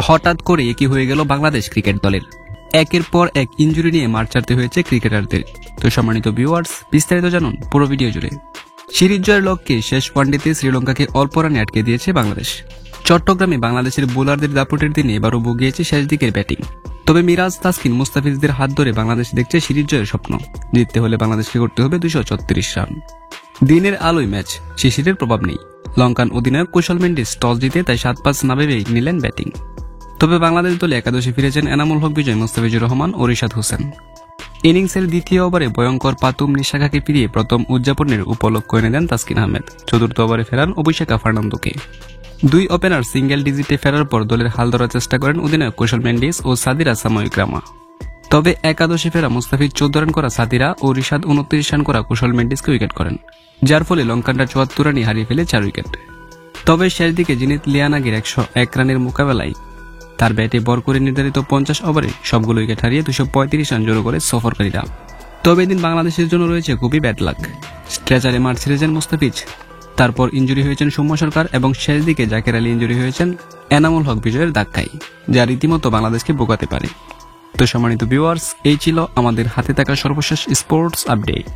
হঠাৎ করে একই হয়ে গেল বাংলাদেশ ক্রিকেট দলের। একের পর এক ইনজুরি নিয়ে মাঠ ছাড়তে হয়েছে ক্রিকেটারদের। তো সম্মানিত ভিউয়ার্স, বিস্তারিত জানুন পুরো ভিডিও জুড়ে। সিরিজ জয়ের লক্ষ্যে শেষ ওয়ানডেতে শ্রীলঙ্কাকে অল্প রানে আটকে দিয়েছে বাংলাদেশ। চট্টগ্রামে বাংলাদেশের বোলারদের দাপটের দিনে এবারও ভুগিয়েছে শেষ দিকের ব্যাটিং। তবে মিরাজ, তাসকিন, মুস্তাফিজদের হাত ধরে বাংলাদেশ দেখছে সিরিজ জয়ের স্বপ্ন। জিততে হলে বাংলাদেশকে করতে হবে 236 রান। দিনের আলোয় ম্যাচ, শিশিরের প্রভাব নেই। লঙ্কান অধিনায়ক কুশল মেন্ডিস টস জিতে তাই 7-5 না ভেবেই নিলেন ব্যাটিং। তবে বাংলাদেশ দলে একাদশে ফিরেছেন এনামুল হক বিজয়, মুস্তাফিজুর রহমান ও রিশাদ হোসেন। ইনিংসের দ্বিতীয় ওভারে ভয়ঙ্কর পাতুম নিশাখাকে ফিরিয়ে প্রথম উদযাপনের উপলক্ষ এনে দেন তাসকিন আহমেদ। চতুর্থ ওভারে ফেরান অভিষেকা ফার্নান্দোকে। দুই ওপেনার সিঙ্গেল ডিজিটে ফেরার পর দলের হাল ধরার চেষ্টা করেন অধিনায়ক কুশল মেন্ডিস ও সাদিরা সাময়িক রামা। তবে একাদশে ফেরা মুস্তাফিজ 14 রান করা সাদিরা ও রিশাদ 29 রান করা কুশল মেন্ডিসকে উইকেট করেন, যার ফলে লঙ্কানরা 74 রানে হারিয়ে ফেলে 4 উইকেট। তবে শেষ দিকে জিনিত লিয়ানাগির 101 রানের মোকাবেলায় তার ব্যাটে বর করে নির্ধারিত 50 ওভারে সবগুলো উইকেট হারিয়ে 235 রান জড়ো করে সফরকারীরা। তবে এদিন বাংলাদেশের জন্য রয়েছে খুবই ব্যাড লাক। স্ট্রেচারে মাঠ ছেড়েছেন মুস্তাফিজ, তারপর ইনজুরি হয়েছেন সৌম্য সরকার এবং শেষ দিকে জাকের আলী ইনজুরি হয়েছেন এনামুল হক বিজয়ের ধাক্কায়, যা রীতিমতো বাংলাদেশকে বোকাতে পারে। তো সম্মানিত ভিউয়ার্স, এই ছিল আমাদের হাতে থাকা সর্বশেষ স্পোর্টস আপডেট।